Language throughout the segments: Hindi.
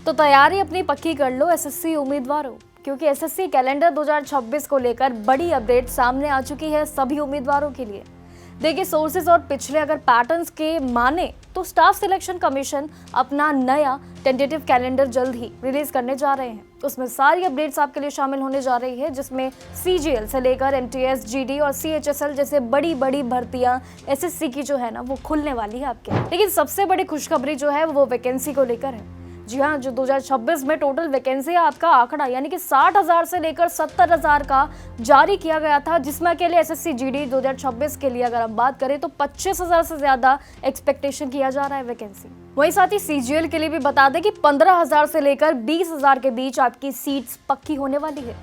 तो तैयारी अपनी पक्की कर लो एसएससी उम्मीदवारों, क्योंकि एसएससी कैलेंडर 2026 को लेकर बड़ी अपडेट सामने आ चुकी है सभी उम्मीदवारों के लिए। देखिए, सोर्सेज और पिछले अगर पैटर्न्स के माने तो स्टाफ सिलेक्शन कमीशन अपना नया टेंटेटिव कैलेंडर जल्द ही रिलीज करने जा रहे हैं। उसमें सारी अपडेट्स आपके लिए शामिल होने जा रही है, जिसमें सीजीएल से लेकर एमटीएस, जीडी और सीएचएसएल जैसे बड़ी बड़ी भर्तियां एसएससी की जो है ना वो खुलने वाली है आपके। लेकिन सबसे बड़ी खुशखबरी जो है वो वैकेंसी को लेकर है। जी हाँ, जो 2026 में टोटल वैकेंसी आपका आंकड़ा यानी कि 60,000 से लेकर 70,000 का जारी किया गया था, जिसमें अकेले एसएससी जीडी 2026 के लिए अगर हम बात करें तो 25,000 से ज्यादा एक्सपेक्टेशन किया जा रहा है वैकेंसी। वहीं साथ ही सीजीएल के लिए भी बता दें कि 15,000 से लेकर 20,000 के बीच आपकी सीट्स पक्की होने वाली है।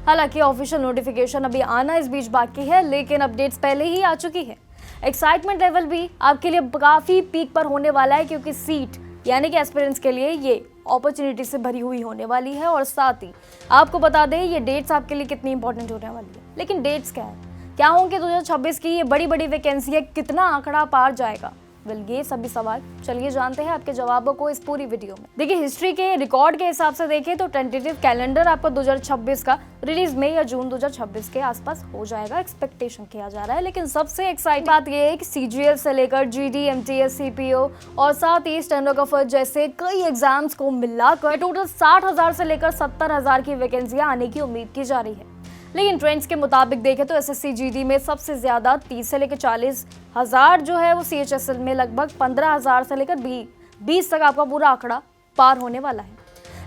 हालांकि ऑफिशियल नोटिफिकेशन अभी आना इस बीच बाकी है, लेकिन अपडेट्स पहले ही आ चुकी है। एक्साइटमेंट लेवल भी आपके लिए काफी पीक पर होने वाला है, क्योंकि सीट यानी कि एस्पिरेंट्स के लिए ये अपॉर्चुनिटी से भरी हुई होने वाली है। और साथ ही आपको बता दें ये डेट्स आपके लिए कितनी इंपॉर्टेंट होने वाली है। लेकिन डेट्स क्या है, क्या होंगे 2026 की ये बड़ी बड़ी वैकेंसी है, कितना आंकड़ा पार जाएगा? ये सभी सवाल चलिए जानते हैं आपके जवाबों को इस पूरी वीडियो में। देखिए, हिस्ट्री के रिकॉर्ड के हिसाब से देखें तो टेंटेटिव कैलेंडर आपका 2026 का रिलीज मई या जून 2026 के आसपास हो जाएगा, एक्सपेक्टेशन किया जा रहा है। लेकिन सबसे एक्साइटिंग बात यह है कि सीजीएल से लेकर जीडी, एमटीएस, सीपीओ और साथ ही स्टेनोग्राफर जैसे कई एग्जाम्स को मिलाकर टोटल 60,000 से लेकर 70,000 की वैकेंसियां आने की उम्मीद की जा रही है। लेकिन ट्रेंड्स के मुताबिक देखें तो एसएससी जीडी में सबसे ज्यादा 30 से लेकर 40,000 जो है वो सीएचएसएल में लगभग 15,000 से लेकर 20 तक आपका पूरा आंकड़ा पार होने वाला है।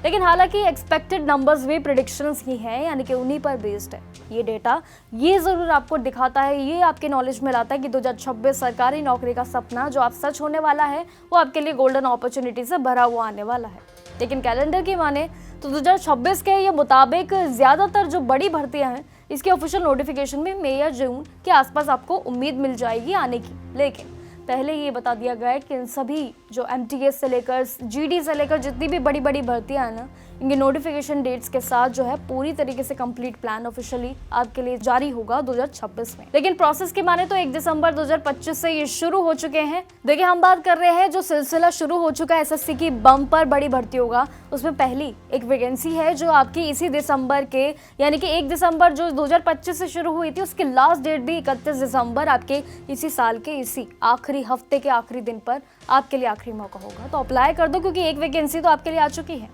लेकिन हालांकि एक्सपेक्टेड नंबर्स भी प्रेडिक्शंस ही हैं, यानी कि उन्हीं पर बेस्ड है ये डेटा। ये जरूर आपको दिखाता है, ये आपके नॉलेज में लाता है कि 2026 सरकारी नौकरी का सपना जो आप सच होने वाला है वो आपके लिए गोल्डन अपॉर्चुनिटी से भरा हुआ आने वाला है। लेकिन कैलेंडर की माने तो 2026 के ये मुताबिक ज्यादातर जो बड़ी भर्तियां हैं इसके ऑफिशियल नोटिफिकेशन में मई या जून के आसपास आपको उम्मीद मिल जाएगी आने की। लेकिन पहले ये बता दिया गया है कि इन सभी जो एमटीएस से लेकर जीडी से लेकर जितनी भी बड़ी बड़ी भर्तियां हैं ना, इनके नोटिफिकेशन डेट्स के साथ जो है पूरी तरीके से कंप्लीट प्लान ऑफिशियली आपके लिए जारी होगा 2026 में। लेकिन प्रोसेस की माने तो 1 दिसंबर 2025 से ये शुरू हो चुके हैं। देखिए, हम बात कर रहे हैं जो सिलसिला शुरू हो चुका है एसएससी की बम्पर बड़ी भर्ती होगा, उसमें पहली एक वैकेंसी है जो आपकी इसी दिसंबर के यानी कि 1 दिसंबर जो 2025 से शुरू हुई थी उसकी लास्ट डेट भी 31 दिसंबर आपके इसी साल के इसी आखिरी हफ्ते के आखिरी दिन पर आपके लिए आखिरी मौका होगा। तो अप्लाई कर दो, क्योंकि एक वैकेंसी तो आपके लिए आ चुकी है।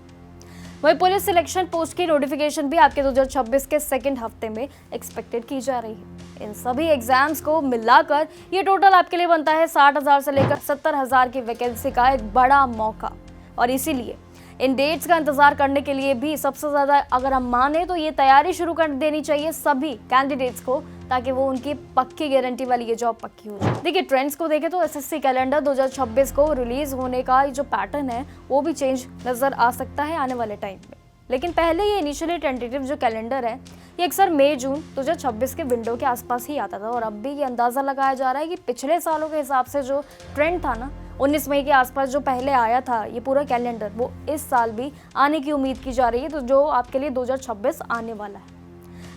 वही पुलिस सिलेक्शन पोस्ट की नोटिफिकेशन भी आपके 2026 के सेकंड हफ्ते में एक्सपेक्टेड की जा रही है। इन सभी एग्जाम्स को मिलाकर ये टोटल आपके लिए बनता है 60,000 से लेकर 70,000 की वैकेंसी का एक बड़ा मौका। और इसीलिए इन डेट्स का इंतजार करने के लिए भी सबसे ज्यादा अगर हम माने तो ये तैयारी शुरू कर देनी चाहिए सभी कैंडिडेट्स को, ताकि वो उनकी पक्की गारंटी वाली ये जॉब पक्की हो जाए। देखिए, ट्रेंड्स को देखें तो एसएससी कैलेंडर 2026 को रिलीज होने का जो पैटर्न है वो भी चेंज नजर आ सकता है आने वाले टाइम में। लेकिन पहले ये इनिशियली टेंटेटिव जो कैलेंडर है ये अक्सर मई जून 2026 के विंडो के आसपास ही आता था। और अब भी ये अंदाजा लगाया जा रहा है कि पिछले सालों के हिसाब से जो ट्रेंड था ना 19 मई के आसपास जो पहले आया था ये पूरा कैलेंडर, वो इस साल भी आने की उम्मीद की जा रही है, तो जो आपके लिए 2026 आने वाला है।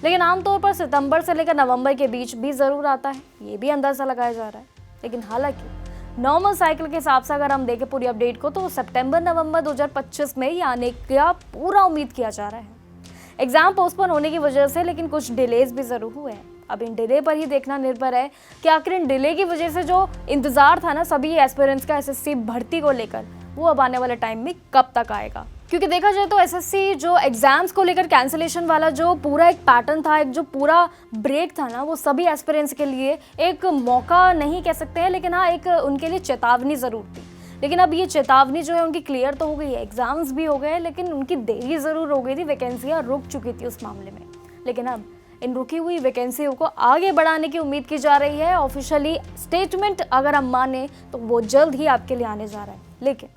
लेकिन आमतौर पर सितंबर से लेकर नवंबर के बीच भी जरूर आता है, ये भी अंदाजा लगाया जा रहा है। लेकिन हालांकि नॉर्मल साइकिल के हिसाब से अगर हम देखें पूरी अपडेट को तो सितंबर नवंबर 2025 में ये आने का पूरा उम्मीद किया जा रहा है। एग्जाम पोस्टपोन होने की वजह से लेकिन कुछ डिलेज भी जरूर हुए हैं। अब इन डिले पर ही देखना निर्भर है कि आखिर इन डिले की वजह से जो इंतजार था ना सभी एस्पिरेंट्स का एसएससी भर्ती को लेकर, वो अब आने वाले टाइम में कब तक आएगा। क्योंकि देखा जाए तो एसएससी जो एग्जाम्स को लेकर कैंसिलेशन वाला जो पूरा एक पैटर्न था, एक जो पूरा ब्रेक था ना, वो सभी एस्पिरेंट्स के लिए एक मौका नहीं कह सकते हैं, लेकिन हाँ एक उनके लिए चेतावनी जरूर थी। लेकिन अब ये चेतावनी जो है उनकी क्लियर तो हो गई है, एग्जाम्स भी हो गए, लेकिन उनकी देरी जरूर हो गई थी, वैकेंसियाँ रुक चुकी थी उस मामले में। लेकिन अब इन रुकी हुई वैकेंसियों को आगे बढ़ाने की उम्मीद की जा रही है। ऑफिशियली स्टेटमेंट अगर हम माने तो वो जल्द ही आपके लिए आने जा रहा है। लेकिन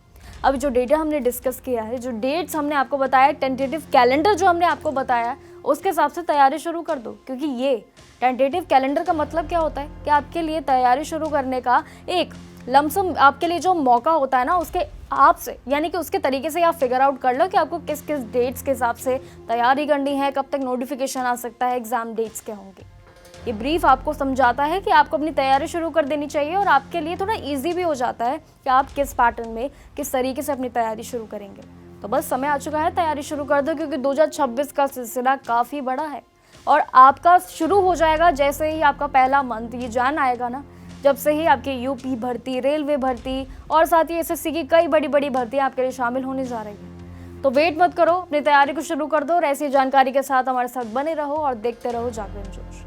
अब जो डेटा हमने डिस्कस किया है, जो डेट्स हमने आपको बताया, टेंटेटिव कैलेंडर जो हमने आपको बताया, उसके हिसाब से तैयारी शुरू कर दो। क्योंकि ये टेंटेटिव कैलेंडर का मतलब क्या होता है कि आपके लिए तैयारी शुरू करने का एक लमसम आपके लिए जो मौका होता है ना, उसके आप से यानी कि उसके तरीके से आप फिगर आउट कर लो कि आपको किस किस डेट्स के हिसाब से तैयारी करनी है, कब तक नोटिफिकेशन आ सकता है, एग्जाम डेट्स क्या होंगे। ये ब्रीफ आपको समझाता है कि आपको अपनी तैयारी शुरू कर देनी चाहिए और आपके लिए थोड़ा इजी भी हो जाता है कि आप किस पैटर्न में किस तरीके से अपनी तैयारी शुरू करेंगे। तो बस समय आ चुका है, तैयारी शुरू कर दो, क्योंकि 2026 का सिलसिला काफ़ी बड़ा है और आपका शुरू हो जाएगा जैसे ही आपका पहला मंथ ये जान आएगा ना, जब से ही आपकी यूपी भर्ती, रेलवे भर्ती और साथ ही एसएससी की कई बड़ी बड़ी भर्तियां आपके लिए शामिल होने जा रही है। तो वेट मत करो, अपनी तैयारी को शुरू कर दो और ऐसी जानकारी के साथ हमारे साथ बने रहो और देखते रहो जागरण जोश।